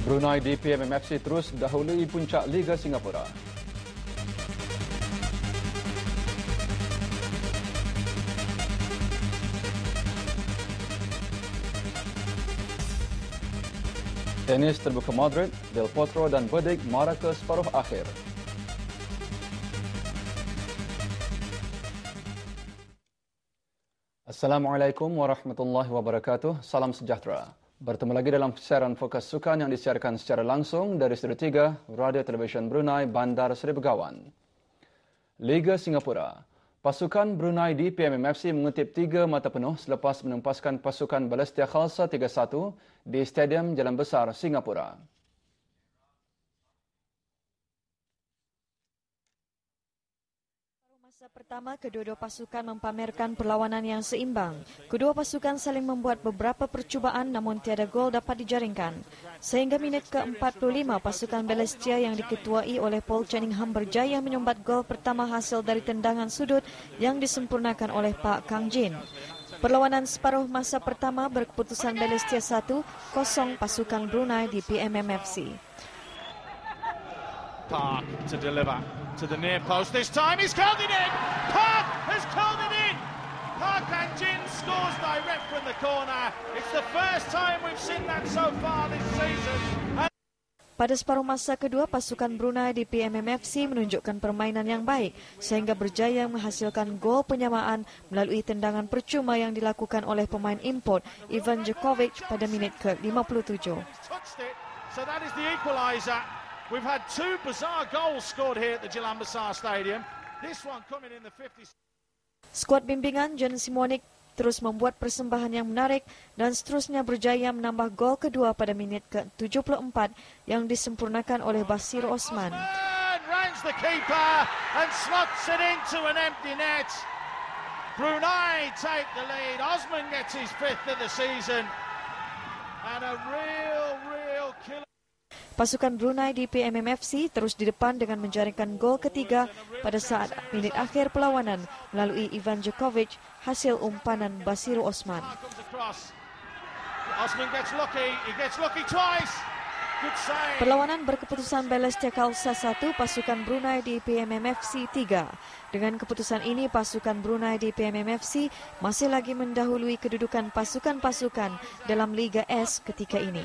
Brunei di PMMFC terus dahului puncak Liga Singapura. Tenis terbuka Madrid, Del Potro dan Berdych marah ke separuh akhir. Assalamualaikum warahmatullahi wabarakatuh. Salam sejahtera. Bertemu lagi dalam siaran Fokus Sukan yang disiarkan secara langsung dari Studio 3 Radio Television Brunei Bandar Seri Begawan. Liga Singapura. Pasukan Brunei di PMMFC mengutip 3 mata penuh selepas menempaskan pasukan Balestier Khalsa 3-1 di Stadium Jalan Besar Singapura. Masa pertama, kedua-dua pasukan mempamerkan perlawanan yang seimbang. Kedua pasukan saling membuat beberapa percubaan namun tiada gol dapat dijaringkan. Sehingga minit ke-45, pasukan Balestier yang diketuai oleh Paul Cunningham berjaya menyumbat gol pertama hasil dari tendangan sudut yang disempurnakan oleh Pak Kang Jin. Perlawanan separuh masa pertama berkeputusan Balestier 1-0 pasukan Brunei di PMMFC. Park to deliver to the near post. This time he's curled it in. Park has curled it in. Park Hang-jin scores direct from the corner. It's the first time we've seen that so far this season. Pada separuh masa kedua, pasukan Brunei di PMMFC menunjukkan permainan yang baik sehingga berjaya menghasilkan gol penyamaan melalui tendangan percuma yang dilakukan oleh pemain import Ivan Djokovic pada minit ke-57. So that is the equaliser. We've had two bizarre goals scored here at the Jalan Besar Stadium. This one coming in the 50th. Skuad bimbingan John Simonik terus membuat persembahan yang menarik dan seterusnya berjaya menambah gol kedua pada minit ke-74 yang disempurnakan oleh Basir Osman. Rangs the keeper and slots it into an empty net. Brunei take the lead. Osman gets his 5th of the season. And a real killer. Pasukan Brunei di PMMFC terus di depan dengan menjaringkan gol ketiga pada saat minit akhir perlawanan melalui Ivan Djokovic hasil umpanan Basiru Osman. Perlawanan berkeputusan Balestier Khalsa 1 pasukan Brunei di PMMFC 3. Dengan keputusan ini pasukan Brunei di PMMFC masih lagi mendahului kedudukan pasukan-pasukan dalam Liga S ketika ini.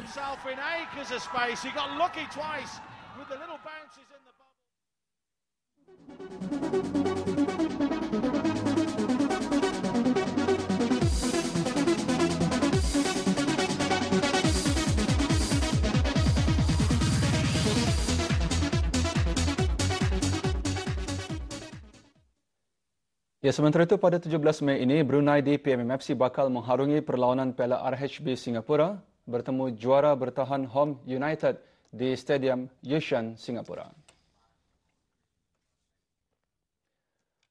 Ya, sementara itu pada 17 Mei ini, Brunei di PMMFC bakal mengharungi perlawanan Piala RHB Singapura bertemu juara bertahan Home United di Stadium Yushan, Singapura.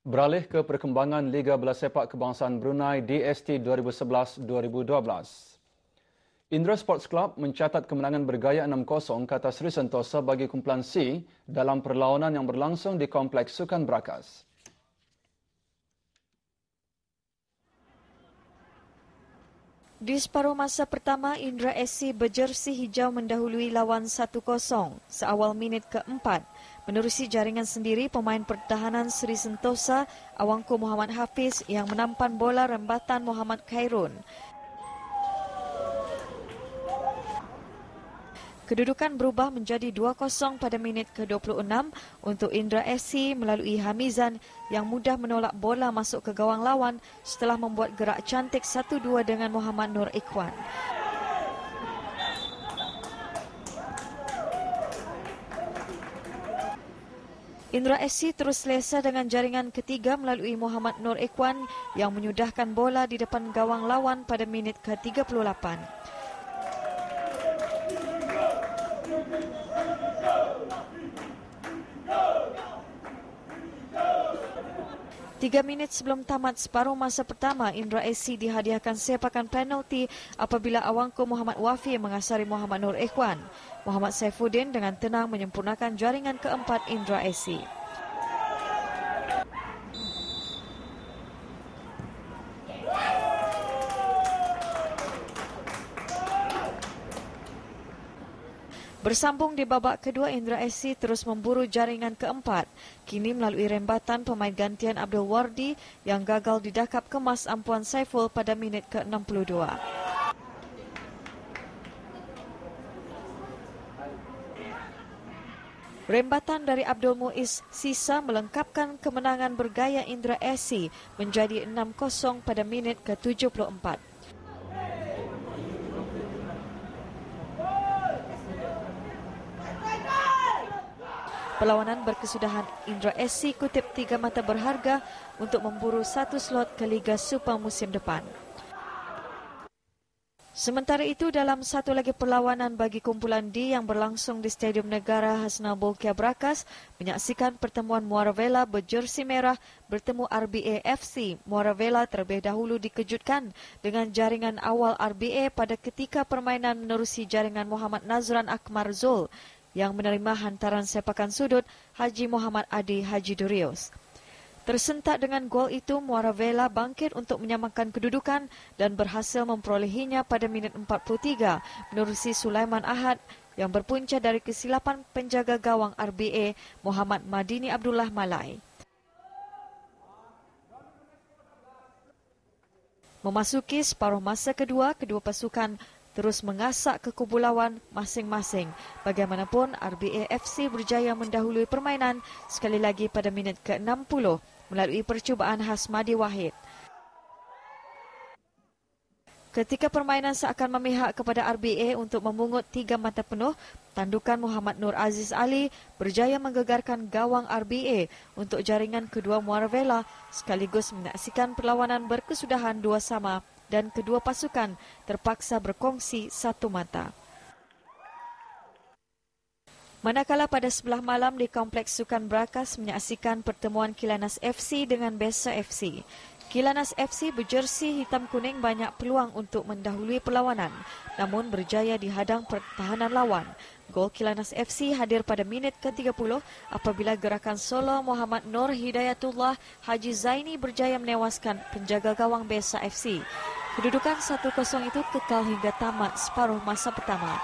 Beralih ke perkembangan Liga Bola Sepak Kebangsaan Brunei DST 2011-2012. Indra Sports Club mencatat kemenangan bergaya 6-0 ke atas Sri Sentosa bagi kumpulan C dalam perlawanan yang berlangsung di Kompleks Sukan Brakas. Di separuh masa pertama, Indra SC berjersey hijau mendahului lawan 1-0 seawal minit ke-4. Menerusi jaringan sendiri, pemain pertahanan Sri Sentosa, Awangku Muhammad Hafiz yang menampan bola rembatan Muhammad Khairun. Kedudukan berubah menjadi 2-0 pada minit ke-26 untuk Indra SC melalui Hamizan yang mudah menolak bola masuk ke gawang lawan setelah membuat gerak cantik 1-2 dengan Muhammad Nur Ikhwan. Indra SC terus selesa dengan jaringan ketiga melalui Muhammad Nur Ikhwan yang menyudahkan bola di depan gawang lawan pada minit ke-38. 3 minit sebelum tamat separuh masa pertama, Indra SC dihadiahkan sepakan penalti apabila Awangku Muhammad Wafi mengasari Muhammad Nur Ikhwan. Muhammad Saifuddin dengan tenang menyempurnakan jaringan keempat Indra SC. Bersambung di babak kedua, Indra SC terus memburu jaringan keempat. Kini melalui rembatan pemain gantian Abdul Wardi yang gagal didakap kemas Ampuan Saiful pada minit ke-62. Rembatan dari Abdul Muiz sisa melengkapkan kemenangan bergaya Indra SC menjadi 6-0 pada minit ke-74. Perlawanan berkesudahan, Indra SC kutip 3 mata berharga untuk memburu 1 slot ke Liga Super musim depan. Sementara itu, dalam satu lagi perlawanan bagi kumpulan D yang berlangsung di Stadium Negara Hasnal Bolkiah Brakas, menyaksikan pertemuan Muara Vela berjersi merah bertemu RBA FC. Muara Vela terlebih dahulu dikejutkan dengan jaringan awal RBA pada ketika permainan menerusi jaringan Muhammad Nazran Akmar Zul yang menerima hantaran sepakan sudut Haji Muhammad Adi Haji Durios. Tersentak dengan gol itu, Muara Vela bangkit untuk menyamakan kedudukan dan berhasil memperolehinya pada minit 43 menerusi Sulaiman Ahad yang berpunca dari kesilapan penjaga gawang RBA Muhammad Madini Abdullah Malai. Memasuki separuh masa kedua, kedua pasukan terus mengasak ke kubu lawan masing-masing. Bagaimanapun, RBA FC berjaya mendahului permainan sekali lagi pada minit ke-60 melalui percubaan Hasmadi Wahid. Ketika permainan seakan memihak kepada RBA untuk memungut 3 mata penuh, tandukan Muhammad Nur Aziz Ali berjaya menggegarkan gawang RBA untuk jaringan kedua Muara Vela sekaligus menyaksikan perlawanan berkesudahan 2-2 dan kedua pasukan terpaksa berkongsi 1 mata. Manakala pada sebelah malam di Kompleks Sukan Brakas menyaksikan pertemuan Kilanas FC dengan Besa FC. Kilanas FC berjersi hitam kuning banyak peluang untuk mendahului perlawanan, namun berjaya dihadang pertahanan lawan. Gol Kilanas FC hadir pada minit ke-30 apabila gerakan solo Muhammad Nur Hidayatullah Haji Zaini berjaya menewaskan penjaga gawang Besa FC. Kedudukan 1-0 itu kekal hingga tamat separuh masa pertama.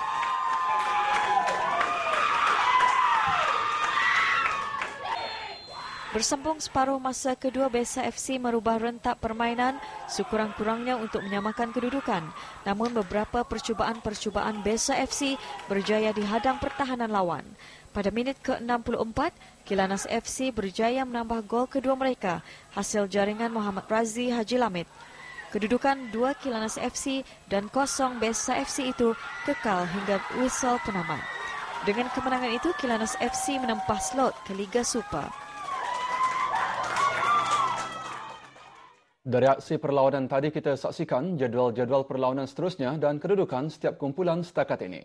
Bersambung separuh masa kedua, Besa FC merubah rentak permainan sekurang-kurangnya untuk menyamakan kedudukan. Namun beberapa percubaan Besa FC berjaya dihadang pertahanan lawan. Pada minit ke-64, Kilanas FC berjaya menambah gol kedua mereka hasil jaringan Muhammad Razi Haji Lamid. Kedudukan 2 Kilanas FC dan 0 Besa FC itu kekal hingga whistle penamat. Dengan kemenangan itu, Kilanas FC menempah slot ke Liga Super. Dari aksi perlawanan tadi, kita saksikan jadual-jadual perlawanan seterusnya dan kedudukan setiap kumpulan setakat ini.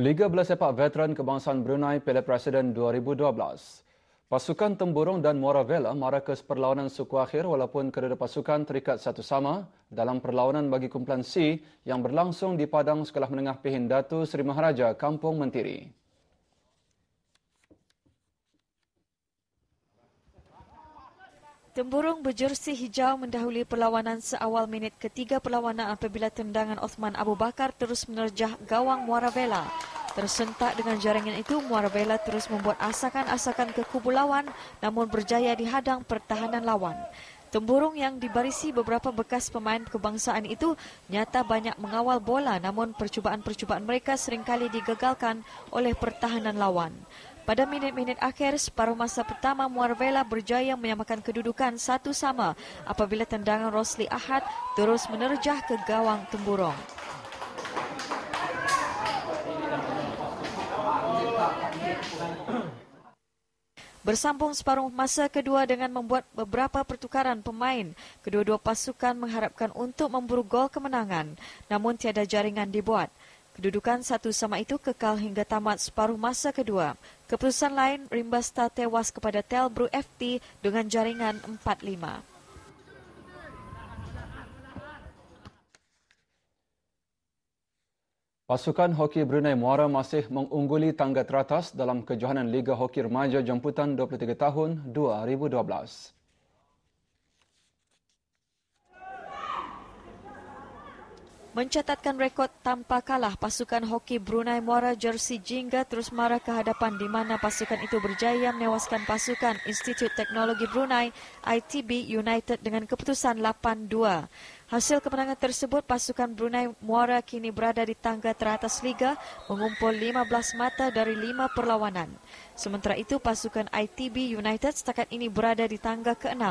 Liga Bola Sepak Veteran Kebangsaan Brunei Piala Presiden 2012. Pasukan Temburong dan Muara Vela mara ke perlawanan suku akhir walaupun kedua pasukan terikat satu sama dalam perlawanan bagi kumpulan C yang berlangsung di Padang Sekolah Menengah Pihin Datu Seri Maharaja, Kampung Mentiri. Temburong berjersi hijau mendahului perlawanan seawal minit ketiga perlawanan apabila tendangan Osman Abu Bakar terus menerjah gawang Muara Vela. Tersentak dengan jaringan itu, Muara Vela terus membuat asakan-asakan ke kubu lawan namun berjaya dihadang pertahanan lawan. Temburong yang dibarisi beberapa bekas pemain kebangsaan itu nyata banyak mengawal bola namun percubaan-percubaan mereka seringkali digagalkan oleh pertahanan lawan. Pada minit-minit akhir separuh masa pertama, Muara Vela berjaya menyamakan kedudukan 1-1 apabila tendangan Rosli Ahad terus menerjah ke gawang Temburong. Bersambung separuh masa kedua dengan membuat beberapa pertukaran pemain, kedua-dua pasukan mengharapkan untuk memburu gol kemenangan, namun tiada jaringan dibuat. Kedudukan satu sama itu kekal hingga tamat separuh masa kedua. Keputusan lain, Rimba Star tewas kepada Telbrew FT dengan jaringan 4-5. Pasukan Hoki Brunei Muara masih mengungguli tangga teratas dalam kejohanan Liga Hoki Remaja Jemputan 23 tahun 2012. Mencatatkan rekod tanpa kalah, pasukan Hoki Brunei Muara Jersey Jingga terus marah ke hadapan di mana pasukan itu berjaya menewaskan pasukan Institut Teknologi Brunei ITB United dengan keputusan 8-2. Hasil kemenangan tersebut, pasukan Brunei Muara kini berada di tangga teratas Liga, mengumpul 15 mata dari 5 perlawanan. Sementara itu, pasukan ITB United setakat ini berada di tangga ke-6.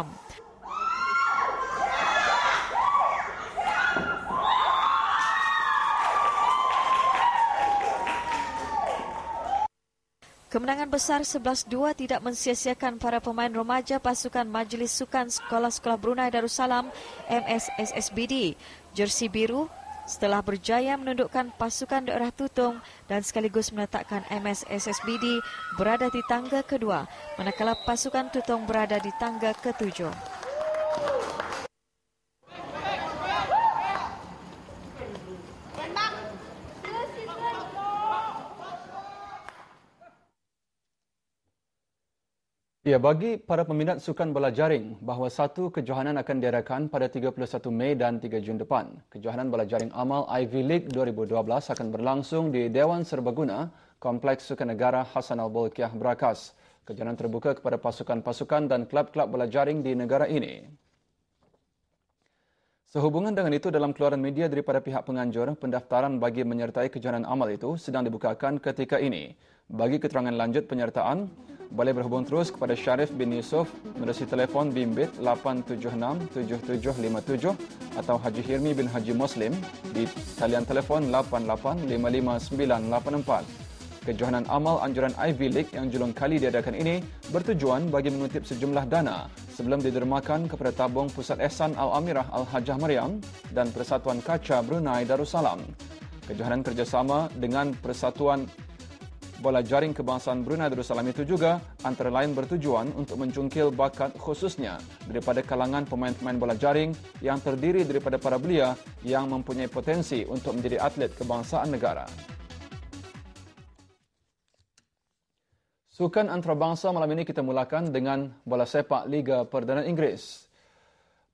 Kemenangan besar 11-2 tidak mensia-siakan para pemain remaja pasukan Majlis Sukan Sekolah-Sekolah Brunei Darussalam MSSSBD. Jersey biru setelah berjaya menundukkan pasukan daerah Tutong dan sekaligus meletakkan MSSSBD berada di tangga kedua, manakala pasukan Tutong berada di tangga ke-7. Ya, bagi para peminat sukan bola jaring, bahawa satu kejohanan akan diadakan pada 31 Mei dan 3 Jun depan. Kejohanan bola jaring amal Ivy League 2012 akan berlangsung di Dewan Serbaguna, Kompleks Sukan Negara Hassan Al-Bolkiah Berakas. Kejohanan terbuka kepada pasukan-pasukan dan klub-klub bola jaring di negara ini. Sehubungan dengan itu, dalam keluaran media daripada pihak penganjur, pendaftaran bagi menyertai kejohanan amal itu sedang dibukakan ketika ini. Bagi keterangan lanjut penyertaan, boleh berhubung terus kepada Syarif bin Yusof melalui telefon bimbit 876-7757 atau Haji Hirmi bin Haji Muslim di talian telefon 885984. Kejohanan amal anjuran Ivy League yang julung kali diadakan ini bertujuan bagi mengutip sejumlah dana sebelum didermakan kepada tabung Pusat Ehsan Al-Amirah Al-Hajjah Maryam dan Persatuan Kaca Brunei Darussalam. Kejohanan kerjasama dengan Persatuan Bola Jaring Kebangsaan Brunei Darussalam itu juga antara lain bertujuan untuk mencungkil bakat khususnya daripada kalangan pemain-pemain bola jaring yang terdiri daripada para belia yang mempunyai potensi untuk menjadi atlet kebangsaan negara. Sukan antarabangsa malam ini kita mulakan dengan bola sepak Liga Perdana Inggeris.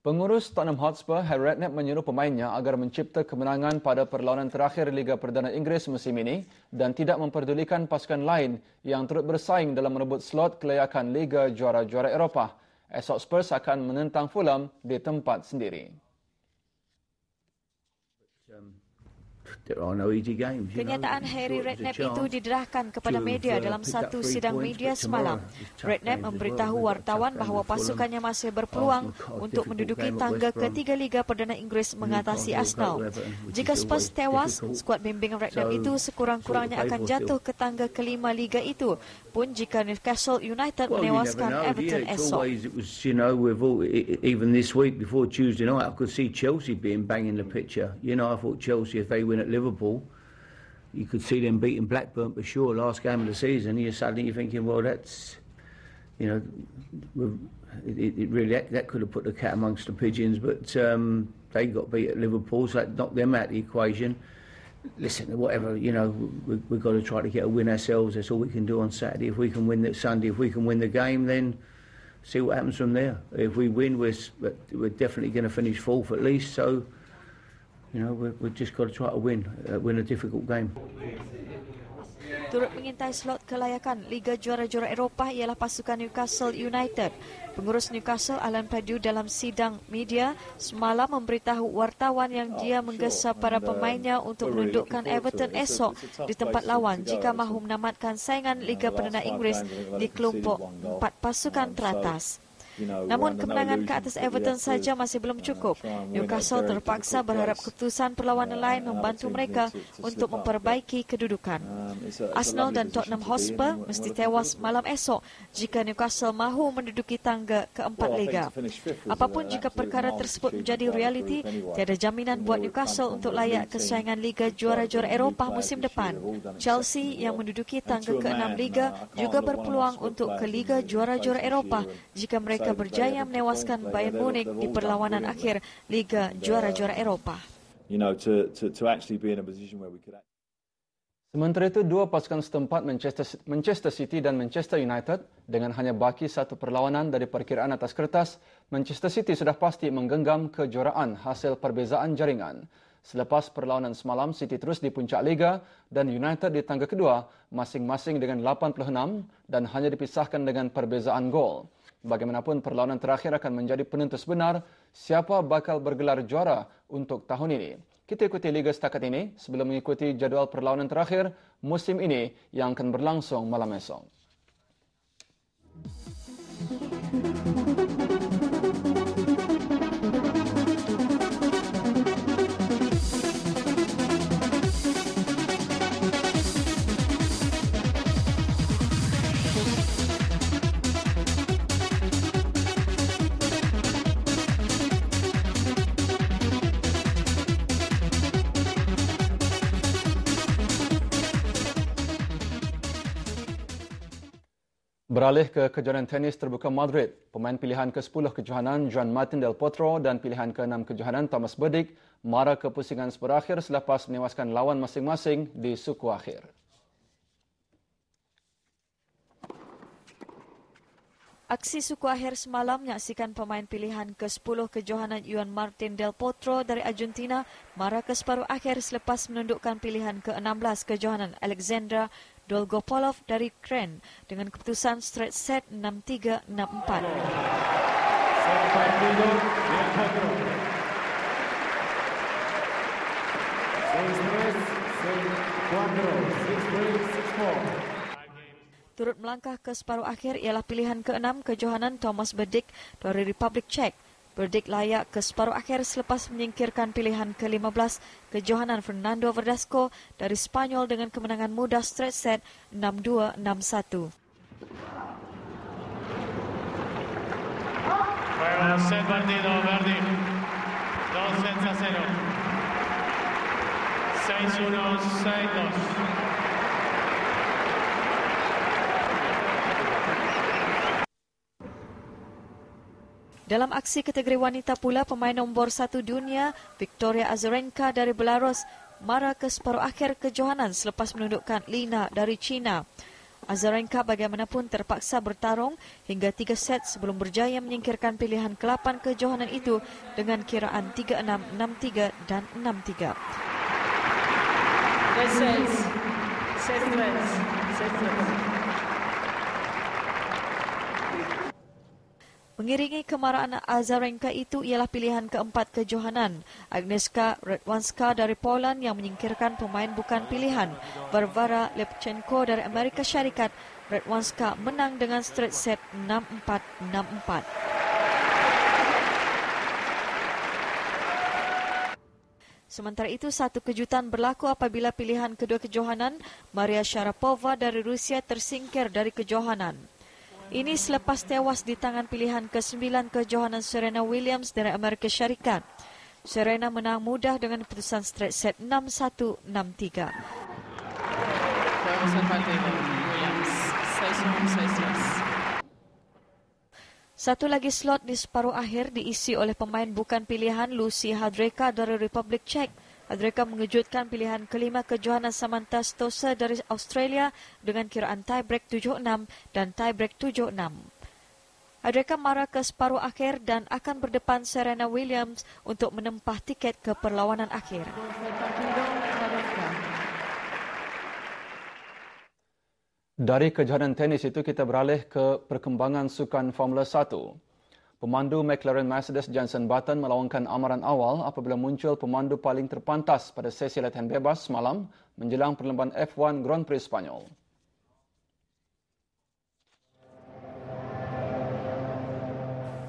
Pengurus Tottenham Hotspur, Harry Redknapp menyuruh pemainnya agar mencipta kemenangan pada perlawanan terakhir Liga Perdana Inggeris musim ini dan tidak memperdulikan pasukan lain yang turut bersaing dalam merebut slot kelayakan Liga Juara-Juara Eropah. Esok Spurs akan menentang Fulham di tempat sendiri. Kenyataan Harry Redknapp itu diderahkan kepada media dalam satu sidang media semalam. Redknapp memberitahu wartawan bahawa pasukannya masih berpeluang untuk menduduki tangga ketiga Liga Perdana Inggris mengatasi Arsenal. Jika Spurs tewas, skuad bimbingan Redknapp itu sekurang-kurangnya akan jatuh ke tangga kelima Liga itu, pun jika Newcastle United menewaskan Everton esok. Even this week before Tuesday night, I could see Chelsea being bang in the picture. I thought Chelsea, if they win at Liverpool, you could see them beating Blackburn for sure last game of the season. You're thinking, well, that's, it really that could have put the cat amongst the pigeons, but they got beat at Liverpool, so that knocked them out of the equation. Listen, whatever, we've got to try to get a win ourselves. That's all we can do on Saturday. If we can win that Sunday, if we can win the game, then see what happens from there. If we win, we're definitely going to finish fourth at least, so we've just got to try to win a difficult game. Turut mengintai slot kelayakan Liga Juara-Juara Eropah ialah pasukan Newcastle United. Pengurus Newcastle, Alan Pardew, dalam sidang media semalam memberitahu wartawan yang dia menggesa para pemainnya untuk menundukkan Everton esok di tempat lawan jika mahu menamatkan saingan Liga Perdana Inggris di kelompok 4 pasukan teratas. Namun kemenangan ke atas Everton saja masih belum cukup. Newcastle terpaksa berharap keputusan perlawanan lain membantu mereka untuk memperbaiki kedudukan. Arsenal dan Tottenham Hotspur mesti tewas malam esok jika Newcastle mahu menduduki tangga keempat Liga. Apapun jika perkara tersebut menjadi realiti, tiada jaminan buat Newcastle untuk layak kesayangan Liga Juara-Juara Eropah musim depan. Chelsea yang menduduki tangga ke-6 Liga juga berpeluang untuk ke Liga Juara-Juara Eropah jika mereka berjaya menewaskan Bayern Munich di perlawanan akhir Liga Juara-Juara Eropah. Sementara itu, dua pasukan setempat Manchester City dan Manchester United dengan hanya baki satu perlawanan dari perkiraan atas kertas, Manchester City sudah pasti menggenggam kejuaraan hasil perbezaan jaringan. Selepas perlawanan semalam, City terus di puncak Liga dan United di tangga kedua masing-masing dengan 86 dan hanya dipisahkan dengan perbezaan gol. Bagaimanapun, perlawanan terakhir akan menjadi penentu sebenar siapa bakal bergelar juara untuk tahun ini. Kita ikuti Liga setakat ini sebelum mengikuti jadual perlawanan terakhir musim ini yang akan berlangsung malam esok. Beralih ke kejohanan tenis terbuka Madrid, pemain pilihan ke-10 kejohanan Juan Martín del Potro dan pilihan ke-6 kejohanan Thomas Berdych mara ke pusingan berakhir selepas menewaskan lawan masing-masing di suku akhir. Aksi suku akhir semalam menyaksikan pemain pilihan ke-10 kejohanan Juan Martín del Potro dari Argentina mara ke separuh akhir selepas menundukkan pilihan ke-16 kejohanan Alexandra Dolgopolov dari Ukraine dengan keputusan straight set 6-3, 6-4. Turut melangkah ke separuh akhir ialah pilihan ke-6 kejohanan Thomas Berdych dari Republik Czech. Berdych layak ke separuh akhir selepas menyingkirkan pilihan ke-15 kejohanan Fernando Verdasco dari Spanyol dengan kemenangan mudah straight set 6-2, 6-1. Set partido, Berdych. 2 sets a 0. 6-1, 6-2. Dalam aksi kategori wanita pula, pemain nombor 1 dunia Victoria Azarenka dari Belarus mara ke separuh akhir kejohanan selepas menundukkan Lina dari China. Azarenka bagaimanapun terpaksa bertarung hingga 3 set sebelum berjaya menyingkirkan pilihan ke-8 kejohanan itu dengan kiraan 3-6, 6-3 dan 6-3. Mengiringi kemarahan Azarenka itu ialah pilihan keempat kejohanan Agnieszka Radwanska dari Poland yang menyingkirkan pemain bukan pilihan Varvara Lepchenko dari Amerika Syarikat. Radwanska menang dengan straight set 6-4, 6-4. Sementara itu, satu kejutan berlaku apabila pilihan kedua kejohanan Maria Sharapova dari Rusia tersingkir dari kejohanan. Ini selepas tewas di tangan pilihan ke-9 kejohanan Serena Williams dari Amerika Syarikat. Serena menang mudah dengan keputusan straight set 6-1, 6-3. Satu lagi slot di separuh akhir diisi oleh pemain bukan pilihan Lucy Hadreka dari Republik Czech. Hadreka mengejutkan pilihan kelima kejohanan Samantha Stosur dari Australia dengan kiraan tiebreak 7-6 dan tiebreak 7-6. Hadreka mara ke separuh akhir dan akan berdepan Serena Williams untuk menempah tiket ke perlawanan akhir. Dari kejohanan tenis itu kita beralih ke perkembangan sukan Formula 1. Pemandu McLaren Mercedes Jenson Button melawankan amaran awal apabila muncul pemandu paling terpantas pada sesi latihan bebas semalam menjelang perlombaan F1 Grand Prix Spanyol.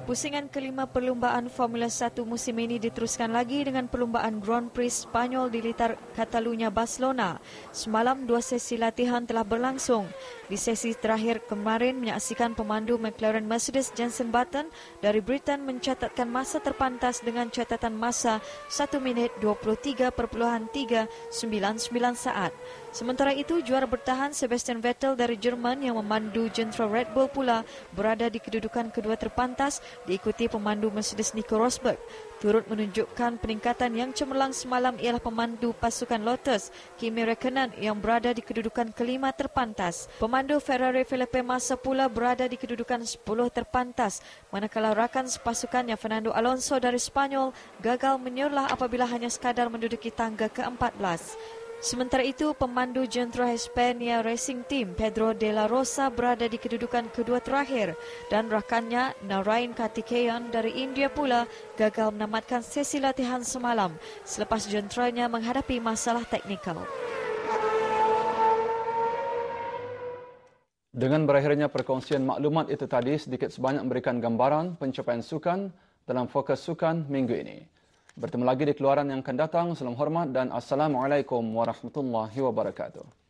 Pusingan kelima perlumbaan Formula 1 musim ini diteruskan lagi dengan perlumbaan Grand Prix Spanyol di litar Catalunya, Barcelona. Semalam 2 sesi latihan telah berlangsung. Di sesi terakhir kemarin menyaksikan pemandu McLaren Mercedes Jenson Button dari Britain mencatatkan masa terpantas dengan catatan masa 1 minit 23.399 saat. Sementara itu, juara bertahan Sebastian Vettel dari Jerman yang memandu jentera Red Bull pula berada di kedudukan kedua terpantas, diikuti pemandu Mercedes Nico Rosberg. Turut menunjukkan peningkatan yang cemerlang semalam ialah pemandu pasukan Lotus, Kimi Räikkönen yang berada di kedudukan kelima terpantas. Pemandu Ferrari Felipe Massa pula berada di kedudukan 10 terpantas, manakala rakan sepasukannya Fernando Alonso dari Spanyol gagal menyerlah apabila hanya sekadar menduduki tangga ke-14. Sementara itu, pemandu jentera Hispania Racing Team Pedro de la Rosa berada di kedudukan kedua terakhir dan rakannya Narain Karthikeyan dari India pula gagal menamatkan sesi latihan semalam selepas jenteranya menghadapi masalah teknikal. Dengan berakhirnya perkongsian maklumat itu tadi, sedikit sebanyak memberikan gambaran pencapaian sukan dalam Fokus Sukan minggu ini. Bertemu lagi di keluaran yang akan datang. Salam hormat dan Assalamualaikum warahmatullahi wabarakatuh.